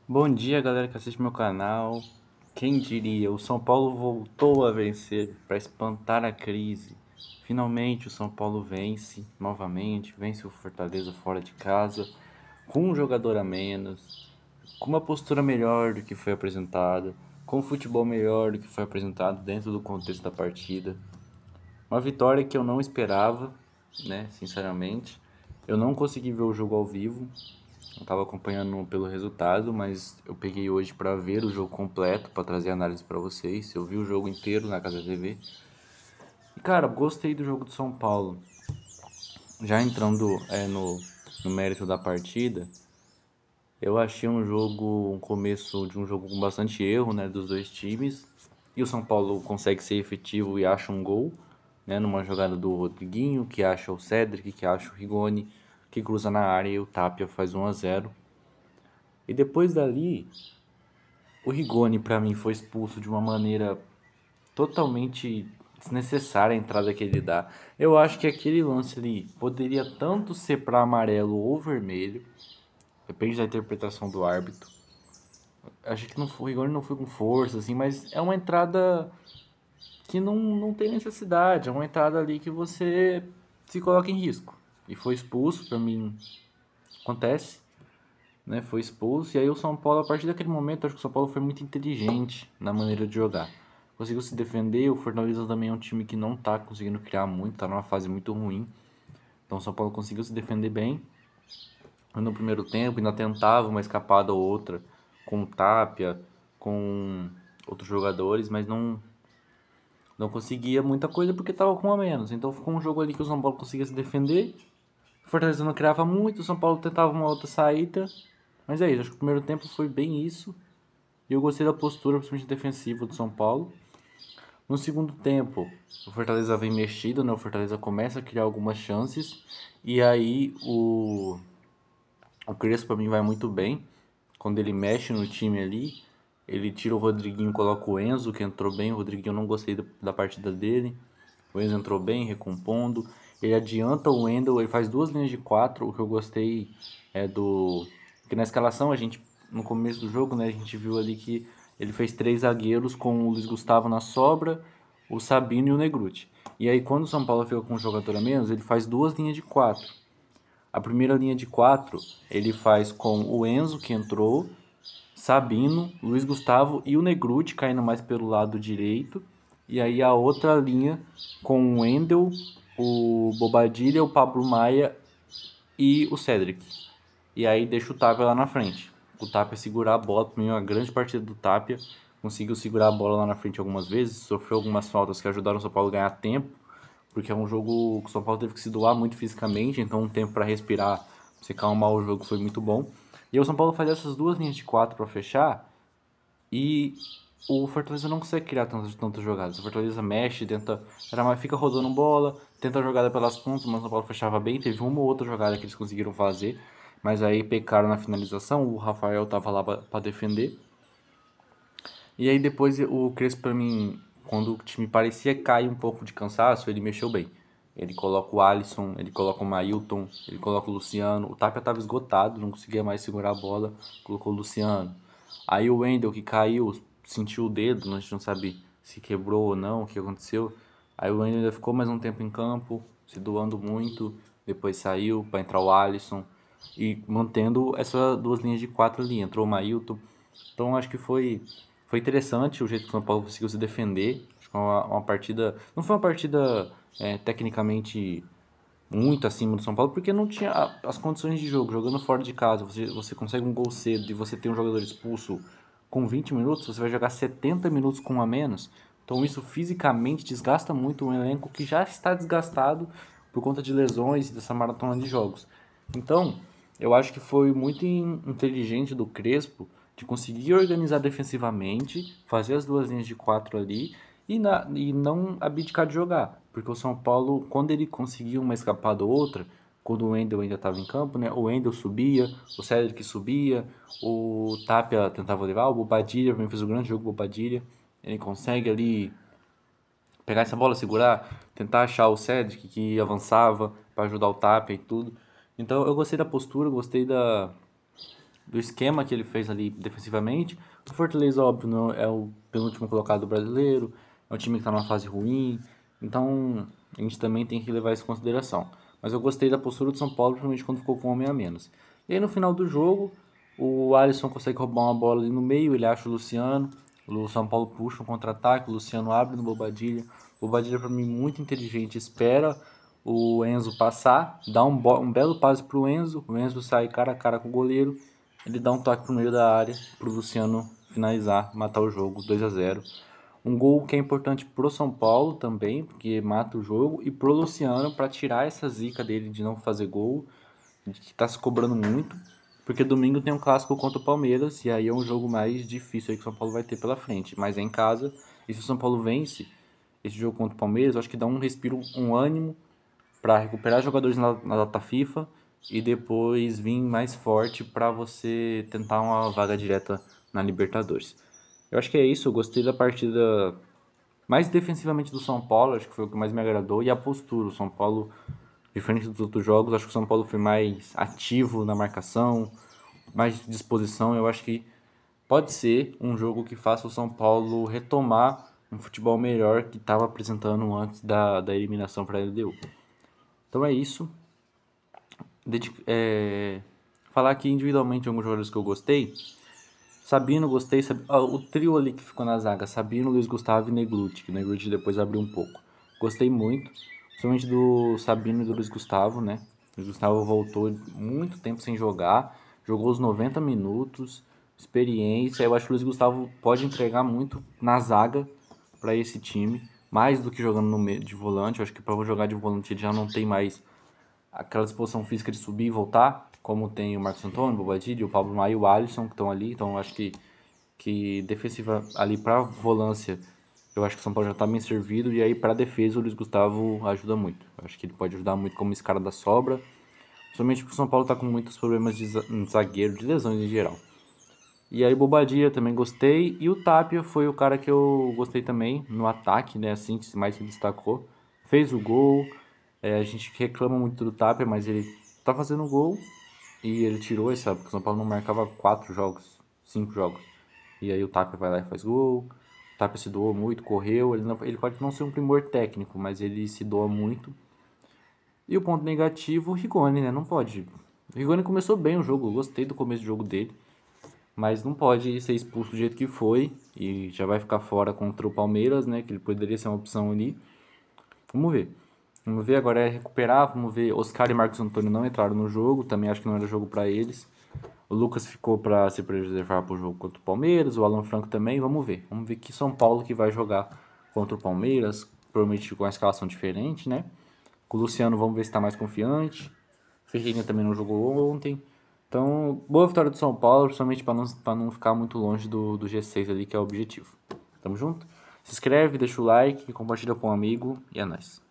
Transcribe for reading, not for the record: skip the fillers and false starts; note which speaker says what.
Speaker 1: Bom dia, galera que assiste meu canal. Quem diria, o São Paulo voltou a vencer para espantar a crise. Finalmente o São Paulo vence novamente, vence o Fortaleza fora de casa, com um jogador a menos, com uma postura melhor do que foi apresentada, com um futebol melhor do que foi apresentado dentro do contexto da partida. Uma vitória que eu não esperava, né, sinceramente. Eu não consegui ver o jogo ao vivo, eu tava acompanhando pelo resultado, mas eu peguei hoje para ver o jogo completo, para trazer análise para vocês. Eu vi o jogo inteiro na Casa TV. E cara, gostei do jogo do São Paulo. Já entrando no mérito da partida, eu achei um começo de um jogo com bastante erro, né, dos dois times. E o São Paulo consegue ser efetivo e acha um gol, né, numa jogada do Rodriguinho, que acha o Cedric, que acha o Rigoni, que cruza na área e o Tapia faz 1-0. E depois dali, o Rigoni, pra mim, foi expulso de uma maneira totalmente desnecessária a entrada que ele dá. Eu acho que aquele lance ali poderia tanto ser para amarelo ou vermelho, depende da interpretação do árbitro. Acho que não foi, o Rigoni não foi com força, assim, mas é uma entrada que não tem necessidade. É uma entrada ali que você se coloca em risco. E foi expulso, pra mim, acontece. Né, foi expulso. E aí o São Paulo, a partir daquele momento, acho que o São Paulo foi muito inteligente na maneira de jogar. Conseguiu se defender. O Fortaleza também é um time que não tá conseguindo criar muito, tá numa fase muito ruim. Então o São Paulo conseguiu se defender bem. No primeiro tempo ainda tentava uma escapada ou outra com o Tapia, com outros jogadores, mas não conseguia muita coisa porque tava com um a menos. Então ficou um jogo ali que o São Paulo conseguia se defender. O Fortaleza não criava muito, o São Paulo tentava uma outra saída. Mas é isso, acho que o primeiro tempo foi bem isso. E eu gostei da postura, principalmente defensiva do São Paulo. No segundo tempo, o Fortaleza vem mexido, né? O Fortaleza começa a criar algumas chances. E aí o Crespo pra mim vai muito bem. Quando ele mexe no time ali, ele tira o Rodriguinho e coloca o Enzo, que entrou bem. O Rodriguinho eu não gostei da partida dele. O Enzo entrou bem, recompondo. Ele adianta o Wendel, ele faz duas linhas de quatro. O que eu gostei é do. Porque na escalação, a gente, no começo do jogo, né, a gente viu ali que ele fez três zagueiros com o Luiz Gustavo na sobra, o Sabino e o Negruti. E aí, quando o São Paulo fica com um jogador a menos, ele faz duas linhas de quatro. A primeira linha de quatro ele faz com o Enzo, que entrou, Sabino, Luiz Gustavo e o Negruti caindo mais pelo lado direito. E aí a outra linha com o Wendel, o Bobadilha, o Pablo Maia e o Cedric. E aí deixa o Tapia lá na frente. O Tapia segurar a bola, para mim uma grande partida do Tapia. Conseguiu segurar a bola lá na frente algumas vezes, sofreu algumas faltas que ajudaram o São Paulo a ganhar tempo, porque é um jogo que o São Paulo teve que se doar muito fisicamente, então um tempo para respirar, pra você calmar o jogo foi muito bom. E aí o São Paulo faz essas duas linhas de quatro para fechar, e o Fortaleza não consegue criar tantas jogadas. O Fortaleza mexe, tenta, fica rodando bola, tenta jogada pelas pontas, mas o São Paulo fechava bem. Teve uma ou outra jogada que eles conseguiram fazer, mas aí pecaram na finalização. O Rafael tava lá para defender. E aí depois o Crespo, pra mim, quando o time parecia cair um pouco de cansaço, ele mexeu bem. Ele coloca o Alisson, ele coloca o Mailton, ele coloca o Luciano. O Tapia estava esgotado, não conseguia mais segurar a bola, colocou o Luciano. Aí o Wendel, que caiu, sentiu o dedo, a gente não sabe se quebrou ou não, o que aconteceu. Aí o Wendel ainda ficou mais um tempo em campo, se doando muito. Depois saiu para entrar o Alisson. E mantendo essas duas linhas de quatro ali. Entrou o Mailton. Então acho que foi interessante o jeito que o São Paulo conseguiu se defender. Acho que foi uma partida. Não foi uma partida tecnicamente muito acima do São Paulo, porque não tinha as condições de jogo. Jogando fora de casa, você consegue um gol cedo e você tem um jogador expulso com 20 minutos, você vai jogar 70 minutos com um a menos. Então isso fisicamente desgasta muito um elenco que já está desgastado por conta de lesões e dessa maratona de jogos. Então, eu acho que foi muito inteligente do Crespo de conseguir organizar defensivamente, fazer as duas linhas de quatro ali e não abdicar de jogar. Porque o São Paulo, quando ele conseguiu uma escapada ou outra, quando o Wendel ainda estava em campo, né? O Wendel subia, o Cedric subia, o Tapia tentava levar, o Bobadilha também fez um grande jogo, o Bobadilha. Ele consegue ali pegar essa bola, segurar, tentar achar o Cedric que avançava para ajudar o Tapia e tudo. Então eu gostei da postura, gostei do esquema que ele fez ali defensivamente. O Fortaleza, óbvio, não é o penúltimo colocado do brasileiro, é um time que está numa fase ruim, então a gente também tem que levar isso em consideração. Mas eu gostei da postura do São Paulo, principalmente quando ficou com um homem a menos. E aí no final do jogo, o Alisson consegue roubar uma bola ali no meio, ele acha o Luciano, o São Paulo puxa um contra-ataque, o Luciano abre no Bobadilha. O Bobadilha, para mim, muito inteligente, espera o Enzo passar, dá um belo passe pro Enzo, o Enzo sai cara a cara com o goleiro, ele dá um toque pro meio da área pro Luciano finalizar, matar o jogo, 2-0. Um gol que é importante pro São Paulo também, porque mata o jogo, e pro Luciano para tirar essa zica dele de não fazer gol, que tá se cobrando muito, porque domingo tem um clássico contra o Palmeiras, e aí é um jogo mais difícil aí que o São Paulo vai ter pela frente, mas é em casa, e se o São Paulo vence esse jogo contra o Palmeiras, eu acho que dá um respiro, um ânimo para recuperar jogadores na data FIFA e depois vir mais forte para você tentar uma vaga direta na Libertadores. Eu acho que é isso, eu gostei da partida mais defensivamente do São Paulo, acho que foi o que mais me agradou, e a postura. O São Paulo, diferente dos outros jogos, acho que o São Paulo foi mais ativo na marcação, mais disposição. Eu acho que pode ser um jogo que faça o São Paulo retomar um futebol melhor que estava apresentando antes da eliminação para a LDU. Então é isso. Falar aqui individualmente alguns jogadores que eu gostei. Sabino, gostei. O trio ali que ficou na zaga: Sabino, Luiz Gustavo e Neglucci. Que o Neglucci depois abriu um pouco. Gostei muito, principalmente do Sabino e do Luiz Gustavo, né? O Luiz Gustavo voltou muito tempo sem jogar, jogou os 90 minutos, experiência. Eu acho que o Luiz Gustavo pode entregar muito na zaga para esse time, mais do que jogando no meio de volante. Eu acho que para jogar de volante ele já não tem mais aquela disposição física de subir e voltar, como tem o Marcos Antônio, o Bobadilha, o Pablo Maia e o Alisson que estão ali. Então eu acho que defensiva ali para volância, eu acho que o São Paulo já está bem servido. E aí para defesa o Luiz Gustavo ajuda muito. Eu acho que ele pode ajudar muito como esse cara da sobra. Somente porque o São Paulo está com muitos problemas de zagueiro, de lesões em geral. E aí Bobadilha também gostei. E o Tapia foi o cara que eu gostei também no ataque, né? Assim, que mais se destacou. Fez o gol. A gente reclama muito do Tapia, mas ele tá fazendo gol. E ele tirou essa, porque o São Paulo não marcava 4 jogos, 5 jogos. E aí o Tapia vai lá e faz gol. O Tapia se doou muito, correu. Ele pode não ser um primor técnico, mas ele se doa muito. E o ponto negativo, o Rigoni, né? Não pode. O Rigoni começou bem o jogo, eu gostei do começo do jogo dele. Mas não pode ser expulso do jeito que foi. E já vai ficar fora contra o Palmeiras, né? Que ele poderia ser uma opção ali. Vamos ver. Vamos ver, agora é recuperar. Vamos ver. Oscar e Marcos Antônio não entraram no jogo. Também acho que não era jogo para eles. O Lucas ficou para se preservar para o jogo contra o Palmeiras. O Alan Franco também. Vamos ver. Vamos ver que São Paulo que vai jogar contra o Palmeiras. Provavelmente com uma escalação diferente, né? Com o Luciano, vamos ver se está mais confiante. Ferreirinha também não jogou ontem. Então, boa vitória do São Paulo, principalmente para não ficar muito longe do G6 ali, que é o objetivo. Tamo junto? Se inscreve, deixa o like, compartilha com um amigo e é nóis.